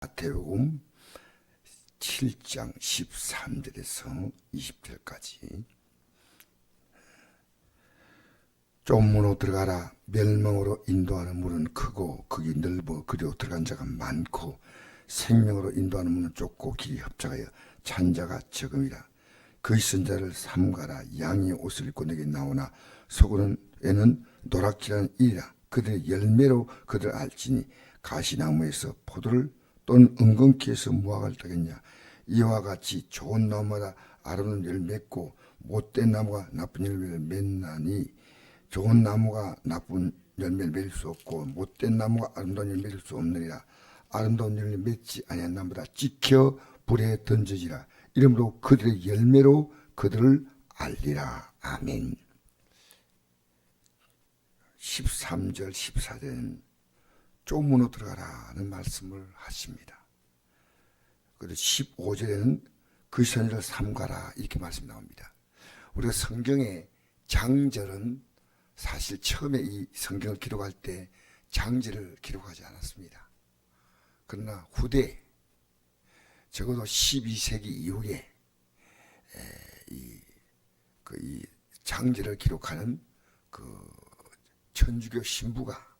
마태복음 7장 13절에서 20절까지 좁문으로 들어가라. 멸망으로 인도하는 문은 크고 극이 넓어 그리로 들어간 자가 많고 생명으로 인도하는 문은 좁고 길이 협착하여 찬 자가 적음이라. 그의 선자를 삼가라. 양이 옷을 입고 내게 나오나 속에는 노랗기라는 이라. 그들의 열매로 그들 알지니 가시나무에서 포도를 또는 은근키에서 무화과를 따겠냐. 이와 같이 좋은 나무마다 아름다운 열매를 맺고 못된 나무가 나쁜 열매를 맺나니 좋은 나무가 나쁜 열매를 맺을 수 없고 못된 나무가 아름다운 열매를 맺을 수 없느니라. 아름다운 열매를 맺지 아니한 나무보다 찍혀 불에 던져지라. 이러므로 그들의 열매로 그들을 알리라. 아멘. 13절 14절은 좁문으로 들어가라는 말씀을 하십니다. 그리고 15절에는 그 선지를 삼가라 이렇게 말씀이 나옵니다. 우리가 성경의 장절은 사실 처음에 이 성경을 기록할 때 장절을 기록하지 않았습니다. 그러나 후대 적어도 12세기 이후에 이 장절을 기록하는 그 천주교 신부가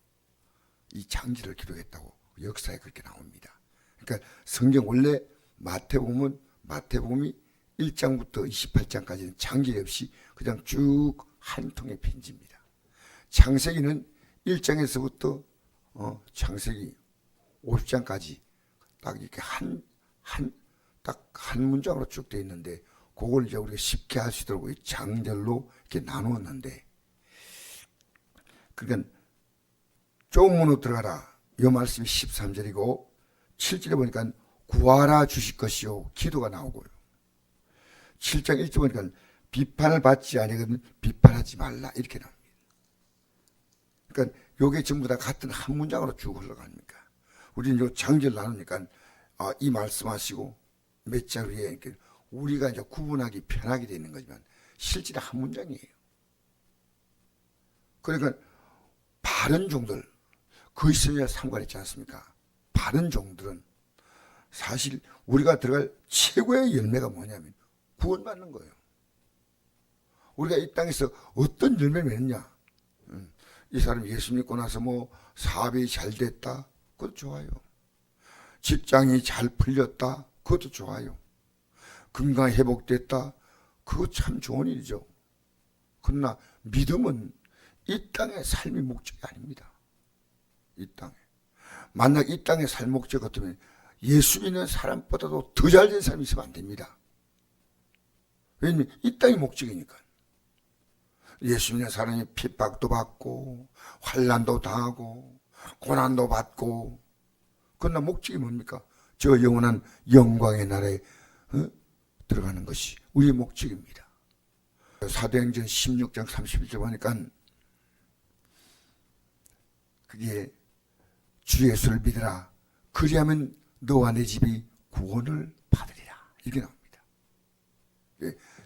이 장지를 기록했다고 역사에 그렇게 나옵니다. 그러니까 성경 원래 마태복음이 1장부터 28장까지는 장지 없이 그냥 쭉 한 통의 편지입니다. 창세기는 1장에서부터 창세기 50장까지 딱 이렇게 딱 한 문장으로 쭉 되어 있는데 그걸 이제 우리가 쉽게 할 수 있도록 장절로 이렇게 나누었는데, 그러니까 좁은 문으로 들어가라. 이 말씀이 13절이고 7절에 보니까 구하라 주실 것이요 기도가 나오고요. 7장 1절 보니까 비판을 받지 아니거든 비판하지 말라 이렇게 나옵니다. 그러니까 요게 전부 다 같은 한 문장으로 쭉 흘러갑니까. 우리는 요 장절 나누니까 이 말씀하시고 몇 장 위에 우리가 이제 구분하기 편하게 되는 거지만 실제로 한 문장이에요. 그러니까 바른 종들 그 있으면 상관있지 않습니까? 바른 종들은 사실 우리가 들어갈 최고의 열매가 뭐냐면 구원받는 거예요. 우리가 이 땅에서 어떤 열매를 맺느냐. 이 사람이 예수 믿고 나서 뭐 사업이 잘 됐다. 그것도 좋아요. 직장이 잘 풀렸다. 그것도 좋아요. 건강 회복됐다. 그거 참 좋은 일이죠. 그러나 믿음은 이 땅의 삶이 목적이 아닙니다. 이 땅에. 만약 이 땅의 삶 목적 같으면 예수 믿는 사람보다도 더 잘된 사람이 있으면 안 됩니다. 왜냐면 이 땅이 목적이니까. 예수 믿는 사람이 핍박도 받고 환난도 당하고 고난도 받고, 그러나 목적이 뭡니까? 저 영원한 영광의 나라에 들어가는 것이 우리의 목적입니다. 사도행전 16장 31절 보니까 그게 주 예수를 믿으라. 그리하면 너와 내 집이 구원을 받으리라. 이게 나옵니다.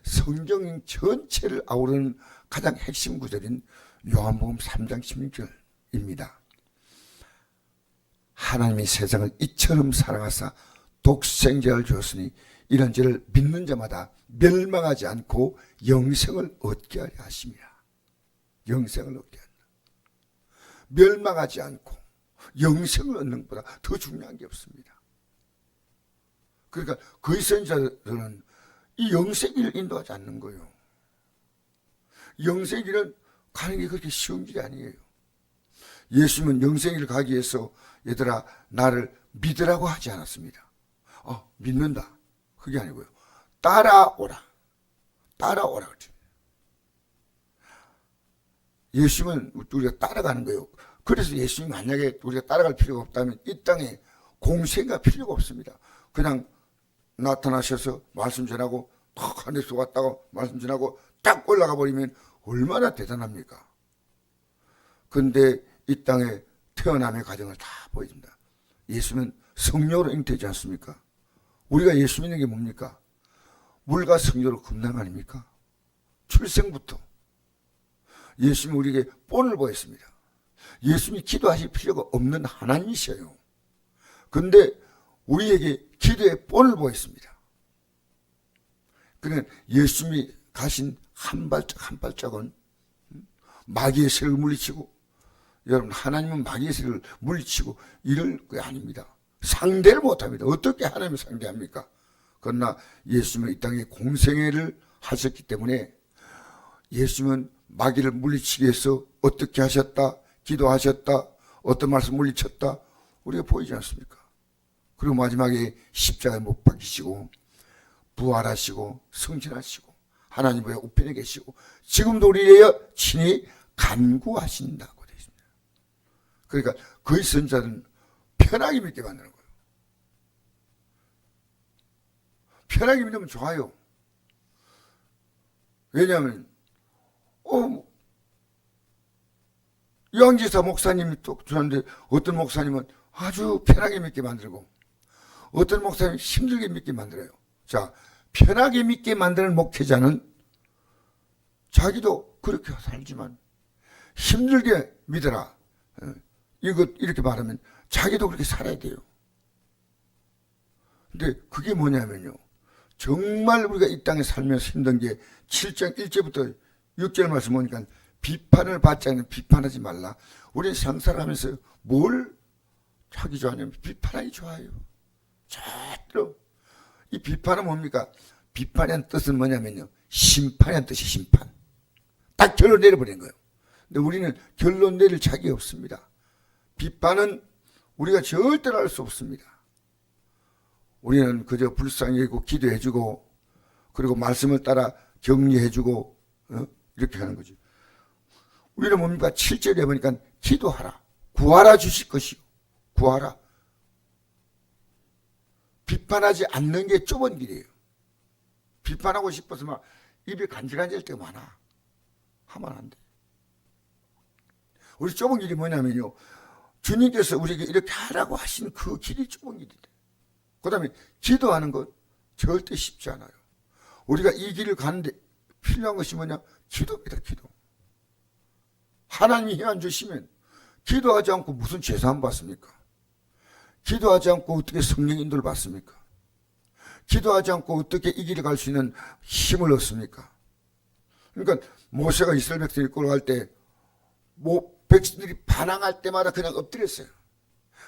성경 전체를 아우르는 가장 핵심 구절인 요한복음 3장 16절입니다. 하나님이 세상을 이처럼 사랑하사 독생자를 주었으니 이런 죄를 믿는 자마다 멸망하지 않고 영생을 얻게 하려 하심이라. 영생을 얻게 한다. 멸망하지 않고 영생을 얻는 것보다 더 중요한 게 없습니다. 그러니까 그의 선자들은 이 영생길을 인도하지 않는 거예요. 영생길을 가는 게 그렇게 쉬운 길이 아니에요. 예수님은 영생길을 가기 위해서 얘들아 나를 믿으라고 하지 않았습니다. 믿는다. 그게 아니고요. 따라오라. 따라오라 그랬죠. 예수님은 우리가 따라가는 거예요. 그래서 예수님 만약에 우리가 따라갈 필요가 없다면 이 땅에 공생가 필요가 없습니다. 그냥 나타나셔서 말씀 전하고 탁 하늘에서 왔다가 말씀 전하고 딱 올라가 버리면 얼마나 대단합니까? 그런데 이 땅에 태어남의 과정을 다 보여줍니다. 예수는 성령으로 잉태하지 않습니까? 우리가 예수 믿는 게 뭡니까? 물과 성령으로 금남 아닙니까? 출생부터 예수님이 우리에게 본을 보였습니다. 예수님이 기도하실 필요가 없는 하나님이셔요. 그런데 우리에게 기도의 본을 보였습니다. 그는 예수님이 가신 한 발짝 한 발짝은 마귀의 세력을 물리치고, 여러분 하나님은 마귀의 세력을 물리치고 이럴 게 아닙니다. 상대를 못합니다. 어떻게 하나님을 상대합니까? 그러나 예수님은 이 땅에 공생애를 하셨기 때문에 예수님은 마귀를 물리치기 위해서 어떻게 하셨다, 기도하셨다, 어떤 말씀 물리쳤다, 우리가 보이지 않습니까? 그리고 마지막에 십자가에 못 박히시고 부활하시고 승진하시고 하나님 외에 우편에 계시고 지금도 우리에게 친히 간구하신다고 되어 있습니다. 그러니까 그의 선자는 편하게 믿게 만드는 거예요. 편하게 믿으면 좋아요. 왜냐하면 유황지사 목사님이 또 주는데 어떤 목사님은 아주 편하게 믿게 만들고 어떤 목사님은 힘들게 믿게 만들어요. 자, 편하게 믿게 만드는 목회자는 자기도 그렇게 살지만 힘들게 믿어라. 이렇게 말하면 자기도 그렇게 살아야 돼요. 근데 그게 뭐냐면요. 정말 우리가 이 땅에 살면서 힘든 게 7장 1절부터 6절 말씀 보니까 비판을 받지 않으면 비판하지 말라. 우리는 상살하면서 뭘 하기 좋아하냐면 비판하기 좋아요. 절대로. 이 비판은 뭡니까? 비판의 뜻은 뭐냐면요. 심판의 뜻이 심판. 딱 결론 내려버린 거예요. 근데 우리는 결론 내릴 자격이 없습니다. 비판은 우리가 절대로 할 수 없습니다. 우리는 그저 불쌍히 여기고 기도해주고 그리고 말씀을 따라 격려해주고 이렇게 하는 거죠. 우리는 뭡니까? 7절에 보니까 기도하라. 구하라 주실 것이요. 구하라. 비판하지 않는 게 좁은 길이에요. 비판하고 싶어서 막 입이 간질간질 때가 많아. 하면 안 돼. 우리 좁은 길이 뭐냐면요. 주님께서 우리에게 이렇게 하라고 하신 그 길이 좁은 길이다. 그 다음에 기도하는 것 절대 쉽지 않아요. 우리가 이 길을 가는데 필요한 것이 뭐냐? 기도입니다. 기도. 하나님이 힘 주시면 기도하지 않고 무슨 제사함 받습니까? 기도하지 않고 어떻게 성령 인도를 받습니까? 기도하지 않고 어떻게 이 길을 갈 수 있는 힘을 얻습니까? 그러니까 모세가 이스라엘 백성을 이끌어 갈 때 백성들이 반항할 때마다 그냥 엎드렸어요.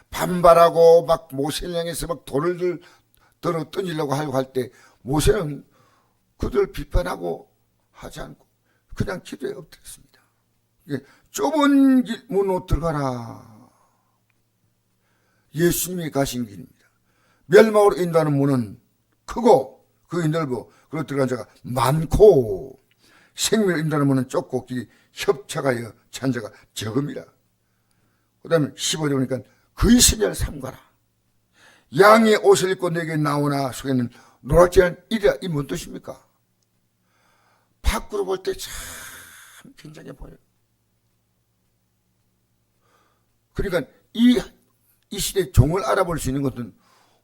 반발하고 막 모세를 향해서 막 돌을 들어 던지려고 하려고 할 때 모세는 그들을 비판하고 하지 않고 그냥 기도에 엎드렸습니다. 좁은 길 문으로 들어가라. 예수님이 가신 길입니다. 멸망으로 인도하는 문은 크고 그게 넓어 그리고 들어간 자가 많고 생명을 인도하는 문은 좁고 길이 협착하여 찬 자가 적음이라. 그 다음에 15절 보니까 그의 선자를 삼가라. 양의 옷을 입고 내게 나오나 속에는 노랗지 않은 이리라. 이 뭔 뜻입니까? 밖으로 볼 때 참 굉장해 보여요. 그러니까 이 시대 종을 알아볼 수 있는 것은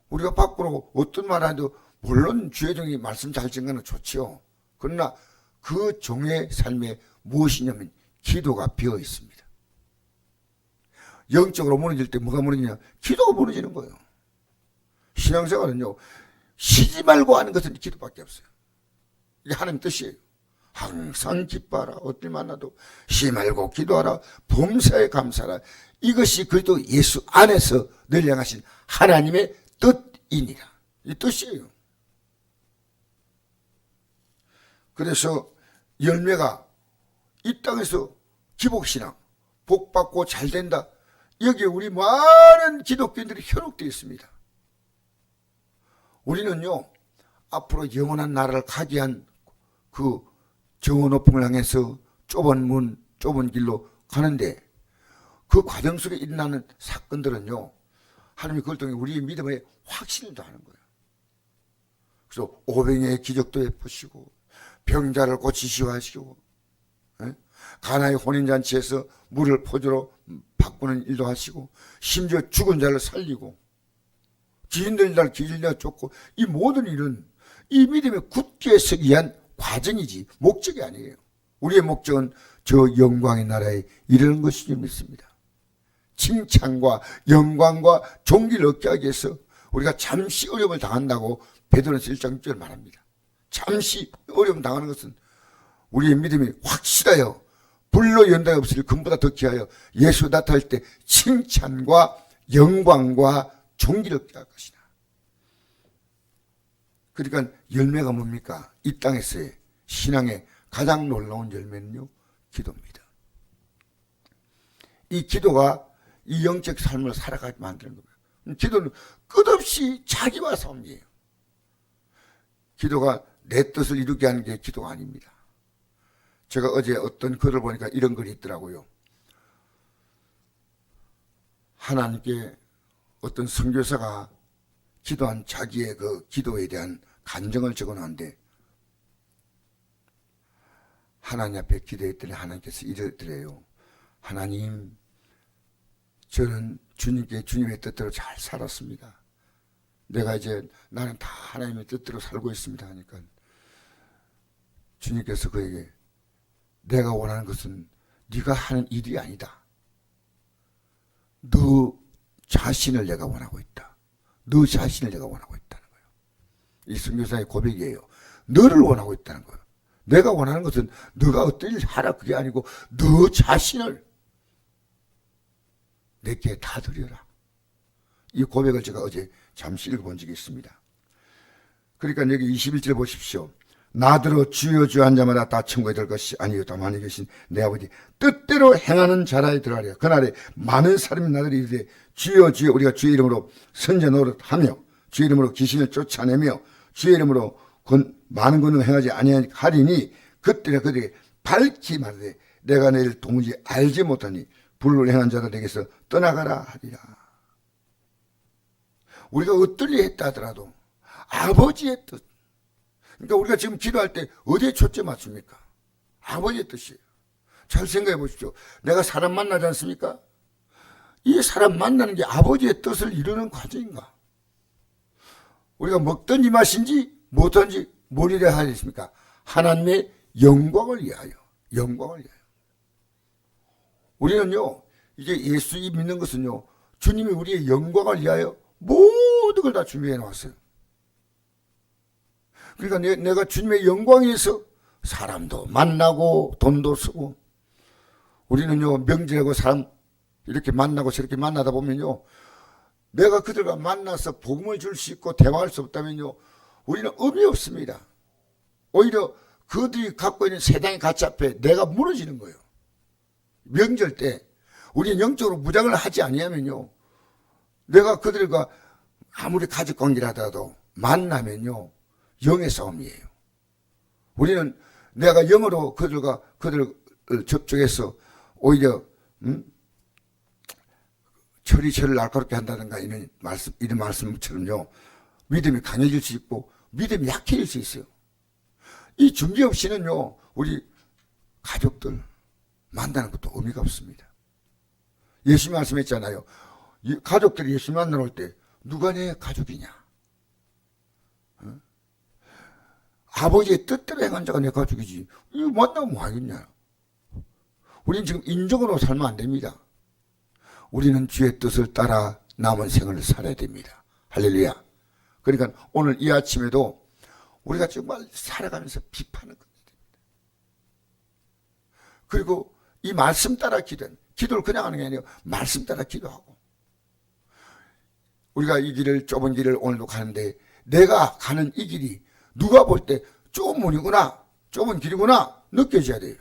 우리가 밖으로 어떤 말 해도 물론 주의 종이 말씀 잘 듣는 건 좋지요. 그러나 그 종의 삶에 무엇이냐면 기도가 비어 있습니다. 영적으로 무너질 때 뭐가 무너지냐? 기도가 무너지는 거예요. 신앙생활은요. 쉬지 말고 하는 것은 기도밖에 없어요. 이게 하나님 뜻이에요. 항상 기뻐하라. 어딜 만나도 쉬지 말고 기도하라. 범사에 감사하라. 이것이 그리스도 예수 안에서 늘 향하신 하나님의 뜻이니라. 이 뜻이에요. 그래서 열매가 이 땅에서 기복신앙, 복받고 잘된다. 여기에 우리 많은 기독교인들이 현혹되어 있습니다. 우리는요, 앞으로 영원한 나라를 가게 한 그 정오 높음을 향해서 좁은 문, 좁은 길로 가는데 그 과정 속에 일어나는 사건들은요, 하나님이 그걸 통해 우리의 믿음에 확신을 더하는 거예요. 그래서 오병이의 기적도 베푸시고, 병자를 고치시고 하시고, 가나의 혼인잔치에서 물을 포도로 바꾸는 일도 하시고, 심지어 죽은 자를 살리고, 기인들 날 기질려 쫓고, 이 모든 일은 이 믿음에 굳게 서기 위한 과정이지 목적이 아니에요. 우리의 목적은 저 영광의 나라에 이르는 것이지 믿습니다. 칭찬과 영광과 존귀를 얻게 하기 위해서 우리가 잠시 어려움을 당한다고 베드로전서 1장 6절 말합니다. 잠시 어려움 당하는 것은 우리의 믿음이 확실하여 불로 연단이 없으리 금보다 더 귀하여 예수 나타날 때 칭찬과 영광과 존귀를 얻게 할 것이다. 그러니까 열매가 뭡니까? 이 땅에서의 신앙의 가장 놀라운 열매는요, 기도입니다. 이 기도가 이 영적 삶을 살아가게 만드는 겁니다. 기도는 끝없이 자기와 싸움이에요. 기도가 내 뜻을 이루게 하는 게 기도가 아닙니다. 제가 어제 어떤 글을 보니까 이런 글이 있더라고요. 하나님께 어떤 선교사가 기도한 자기의 그 기도에 대한 간증을 적어놨는데, 하나님 앞에 기도했더니 하나님께서 이러더래요. 하나님, 저는 주님의 뜻대로 잘 살았습니다. 나는 다 하나님의 뜻대로 살고 있습니다 하니까 주님께서 그에게 내가 원하는 것은 네가 하는 일이 아니다. 너 자신을 내가 원하고 있다. 너 자신을 내가 원하고 있다는 거예요. 이 선교사의 고백이에요. 너를 원하고 있다는 거예요. 내가 원하는 것은 너가 어떤 일을 하라 그게 아니고 너 자신을 내게 다 드려라. 이 고백을 제가 어제 잠시 읽어본 적이 있습니다. 그러니까 여기 21절 보십시오. 나더러 주여 주여 한 자마다 다 천국에 들 것이 아니요 다만이 계신 내 아버지 뜻대로 행하는 자라에 들어가리라. 그날에 많은 사람이 나더러 이르되 주여 주여 우리가 주의 이름으로 선제 노릇하며 주의 이름으로 귀신을 쫓아내며 주의 이름으로 많은 권능을 행하지 아니하리니 그때는 그들에게 밝히 말하되 내가 내일 도무지 알지 못하니 불을 행한 자들에게서 떠나가라 하리라. 우리가 어떤 일을 했다 하더라도 아버지의 뜻, 그러니까 우리가 지금 기도할 때 어디에 초점 맞춥니까? 아버지의 뜻이에요. 잘 생각해 보십시오. 내가 사람 만나지 않습니까? 이 사람 만나는 게 아버지의 뜻을 이루는 과정인가? 우리가 먹든지 마신지 뭐든지 뭘 이래야 하겠습니까? 하나님의 영광을 위하여. 영광을 위하여. 우리는요, 이제 예수 믿는 것은요, 주님이 우리의 영광을 위하여 모든 걸 다 준비해 놓았어요. 그러니까 내가 주님의 영광에 의해서 사람도 만나고 돈도 쓰고, 우리는요 명절하고 사람 이렇게 만나고 저렇게 만나다 보면요, 내가 그들과 만나서 복음을 줄 수 있고 대화할 수 없다면요 우리는 의미 없습니다. 오히려 그들이 갖고 있는 세상의 가치 앞에 내가 무너지는 거예요. 명절 때 우리는 영적으로 무장을 하지 아니하면요, 내가 그들과 아무리 가족 관계를 하더라도 만나면요 영의 싸움이에요. 우리는 내가 영으로 그들을 접촉해서 오히려 철이 철을 날카롭게 한다든가 이런 말씀처럼요 믿음이 강해질 수 있고 믿음이 약해질 수 있어요. 이 준비 없이는요 우리 가족들 만나는 것도 의미가 없습니다. 예수 말씀했잖아요. 가족들이 예수 만나러 올 때 누가 내 가족이냐? 아버지의 뜻대로 행한 자가 내 가족이지. 이거 만나면 뭐 하겠냐? 우리는 지금 인정으로 살면 안 됩니다. 우리는 주의 뜻을 따라 남은 생을 살아야 됩니다. 할렐루야. 그러니까 오늘 이 아침에도 우리가 정말 살아가면서 비판을 끊어야 됩니다. 그리고 이 말씀 따라 기도를 그냥 하는 게 아니라 말씀 따라 기도하고, 우리가 이 길을 좁은 길을 오늘도 가는데 내가 가는 이 길이 누가 볼 때 좁은 문이구나, 좁은 길이구나 느껴져야 돼요.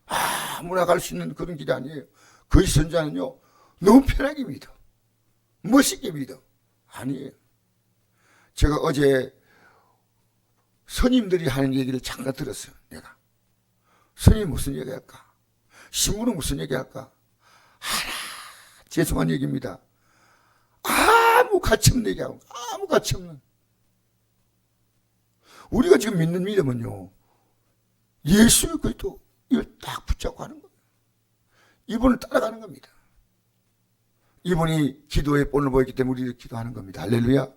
아무나 갈 수 있는 그런 길이 아니에요. 그 선자는요 너무 편하게 믿어, 멋있게 믿어. 아니에요. 제가 어제 스님들이 하는 얘기를 잠깐 들었어요. 내가 스님이 무슨 얘기할까, 신부는 무슨 얘기할까, 하나 죄송한 얘기입니다. 아무 가치 없는 얘기하고, 아무 가치 없는. 우리가 지금 믿는 믿음은요 예수 그리스도 이걸 딱 붙잡고 하는 거예요. 이분을 따라가는 겁니다. 이분이 기도의 본을 보였기 때문에 우리를 기도하는 겁니다. 할렐루야.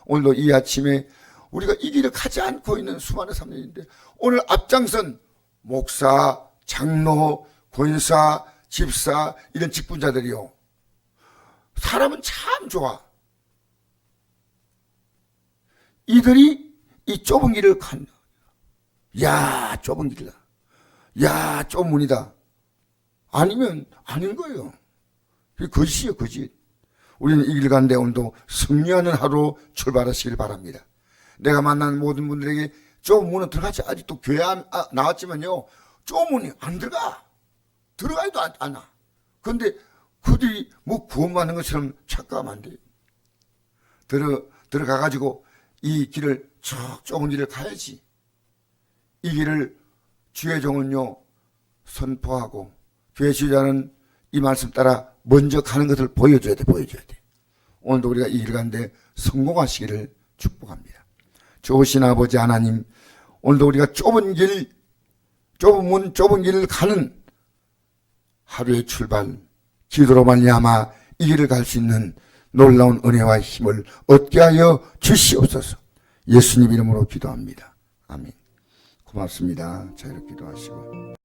오늘도 이 아침에 우리가 이 길을 가지 않고 있는 수많은 사람들인데, 오늘 앞장선 목사, 장로, 권사, 집사 이런 직분자들이요, 사람은 참 좋아. 이들이 이 좁은 길을 간다. 야, 좁은 길이다. 야, 좁은 문이다. 아니면 아닌 거예요. 그게 거짓이에요, 거짓. 우리는 이 길 가는데 오늘도 승리하는 하루 출발하시길 바랍니다. 내가 만난 모든 분들에게 좁은 문은 들어가지, 아직도 교회 나왔지만요, 좁은 문이 안 들어가. 들어가지도 않아. 그런데 그들이 뭐 구원받는 것처럼 착각하면 안 돼요. 들어가가지고 이 길을 쭉 좁은 길을 가야지. 이 길을 주의 종은요, 선포하고, 교회 지도자는 이 말씀 따라 먼저 가는 것을 보여줘야 돼. 오늘도 우리가 이 길 가는데 성공하시기를 축복합니다. 좋으신 아버지 하나님, 오늘도 우리가 좁은 문, 좁은 길을 가는 하루의 출발, 기도로 말미암아 이 길을 갈 수 있는 놀라운 은혜와 힘을 얻게 하여 주시옵소서. 예수님 이름으로 기도합니다. 아멘. 고맙습니다. 자, 이렇게 기도하시고.